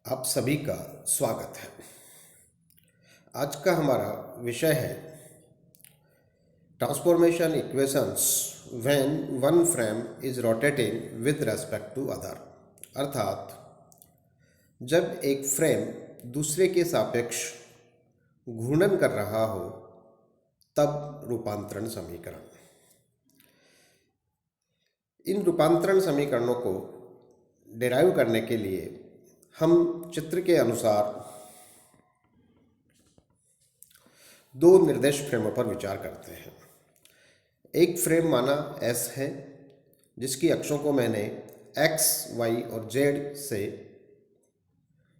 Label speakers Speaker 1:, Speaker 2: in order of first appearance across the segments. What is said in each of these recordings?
Speaker 1: आप सभी का स्वागत है। आज का हमारा विषय है transformation equations when one frame is rotating with respect to other. अर्थात जब एक फ्रेम दूसरे के सापेक्ष घूर्णन कर रहा हो तब रूपांतरण समीकरण। इन रूपांतरण समीकरणों को डिराइव करने के लिए हम चित्र के अनुसार दो निर्देश फ्रेमों पर विचार करते हैं। एक फ्रेम माना S है जिसकी अक्षों को मैंने X, Y और Z से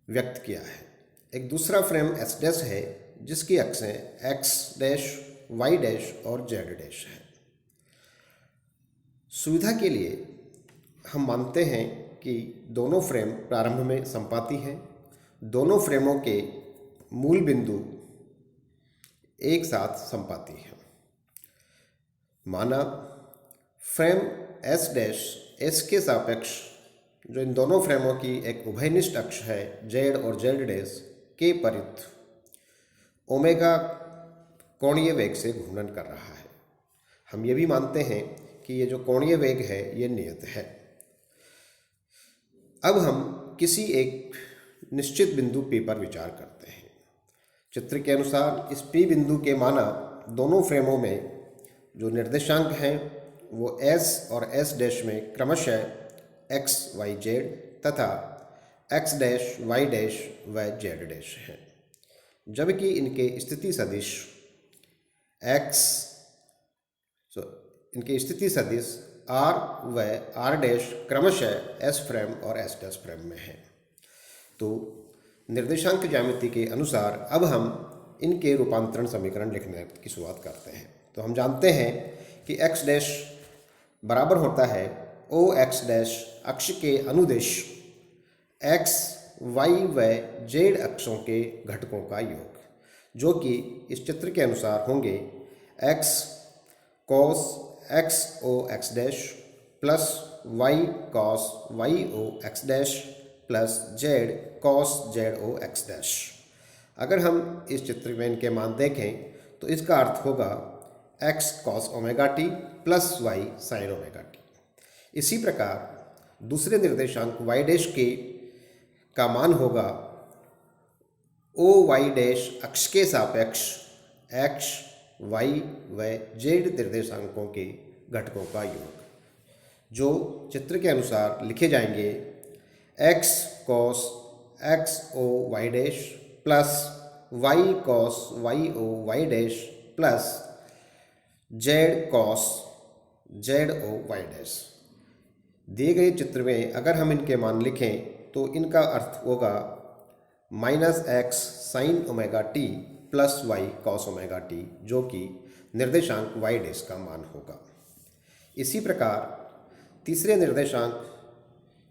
Speaker 1: व्यक्त किया है। एक दूसरा फ्रेम S डैश है जिसकी अक्षें X डैश, Y डैश और Z डैश है। सुविधा के लिए हम मानते हैं कि दोनों फ्रेम प्रारंभ में संपाती हैं। दोनों फ्रेमों के मूल बिंदु एक साथ संपाती हैं। माना फ्रेम S डैश S के सापेक्ष जो इन दोनों फ्रेमों की एक उभयनिष्ठ अक्ष है Z और Z डैश के परित ओमेगा कोणीय वेग से घूर्णन कर रहा है। हम ये भी मानते हैं कि ये जो कोणीय वेग है ये नियत है। अब हम किसी एक निश्चित बिंदु P पर विचार करते हैं। चित्र के अनुसार इस P बिंदु के माना दोनों फ्रेमों में जो निर्देशांक हैं वो S और S डैश में क्रमशः X, Y, Z तथा X डैश, Y डैश व Z डैश हैं, जबकि इनके स्थिति सदिश R व R डैश क्रमशः S फ्रेम और S डैश फ्रेम में है। तो निर्देशांक ज्यामिति के अनुसार अब हम इनके रूपांतरण समीकरण लिखने की शुरुआत करते हैं। तो हम जानते हैं कि X डैश बराबर होता है OX डैश अक्ष के अनुदिश X, Y व Z अक्षों के घटकों का योग, जो कि इस चित्र के अनुसार होंगे X cos XOX dash plus Y cos YOX dash plus Z cos ZOX dash. अगर हम इस चित्र में इनके मान देखें तो इसका अर्थ होगा X cos omega t plus Y sin omega t। इसी प्रकार दूसरे निर्देशांक Y डैश के का मान होगा OY डैश अक्ष के सापेक्ष X, Y व Z निर्देशांकों के घटकों का योग, जो चित्र के अनुसार लिखे जाएंगे X cos XOY dash plus Y cos YOY dash plus Z cos ZOY dash. दिए गए चित्र में अगर हम इनके मान लिखें तो इनका अर्थ होगा minus X sin omega t plus Y cos omega t, जो कि निर्देशांक Y डैश का मान होगा। इसी प्रकार तीसरे निर्देशांक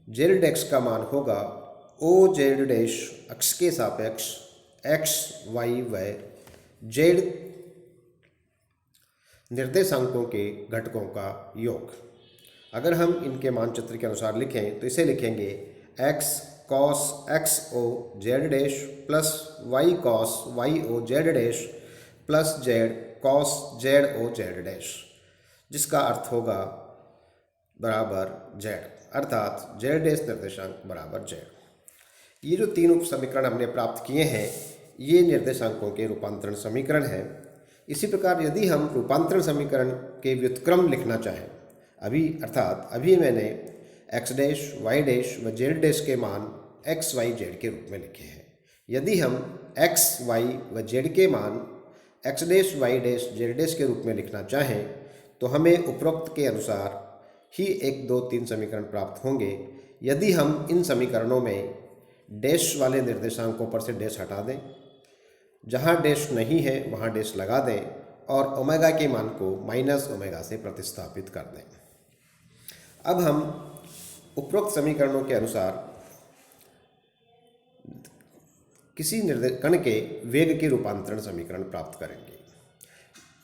Speaker 1: Z डैश का मान होगा OZ डैश अक्ष के सापेक्ष X, Y व Z निर्देशांकों के घटकों का योग। अगर हम इनके मानचित्र के अनुसार लिखें तो इसे लिखेंगे X cos XO Z dash plus Y cos YO Z dash plus Z cos ZO Z dash, जिसका अर्थ होगा बराबर Z, अर्थात Z डैश निर्देशांक बराबर Z। ये जो तीन उप समीकरण हमने प्राप्त किए हैं ये निर्देशांकों के रूपांतरण समीकरण हैं। इसी प्रकार यदि हम रूपांतरण समीकरण के व्युत्क्रम लिखना चाहें, अभी मैंने X डैश, Y डैश व Z डैश के मान X, Y, Z के रूप में लिखे हैं। यदि हम X, Y व Z के मान X dash, Y dash, Z dash के रूप में लिखना चाहें तो हमें उपरोक्त के अनुसार ही 1, 2, 3 समीकरण प्राप्त होंगे। यदि हम इन समीकरणों में डैश वाले निर्देशांकों पर से डैश हटा दें, जहाँ डैश नहीं है वहाँ डैश लगा दें और ओमेगा के मान को माइनस ओमेगा से प्रतिस्थापित कर दें। अब हम उपरोक्त समीकरणों के अनुसार किसी कण के वेग के रूपांतरण समीकरण प्राप्त करेंगे।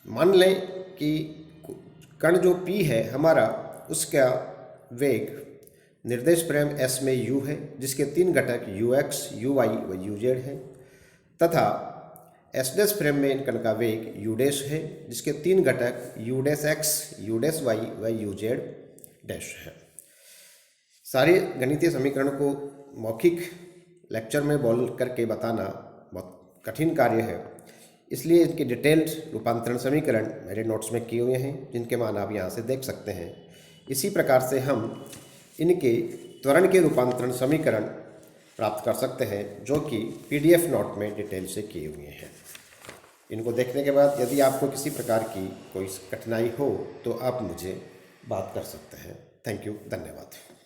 Speaker 1: मान लें कि कण जो P है हमारा, उसका वेग निर्देश फ्रेम S में U है जिसके 3 घटक UX, UY व UZ हैं तथा S डैश फ्रेम में इनकन का वेग U डैश है जिसके 3 घटक U dash X, U dash Y व UZ डैश है। सारे गणितीय समीकरण को मौखिक लेक्चर में बोल करके बताना बहुत कठिन कार्य है, इसलिए इनके डिटेल्ड रूपांतरण समीकरण मेरे नोट्स में किए हुए हैं जिनके मान आप यहाँ से देख सकते हैं। इसी प्रकार से हम इनके त्वरण के रूपांतरण समीकरण प्राप्त कर सकते हैं जो कि PDF नोट में डिटेल से किए हुए हैं। इनको देखने के बाद यदि आपको किसी प्रकार की कोई कठिनाई हो तो आप मुझे बात कर सकते हैं। थैंक यू, धन्यवाद।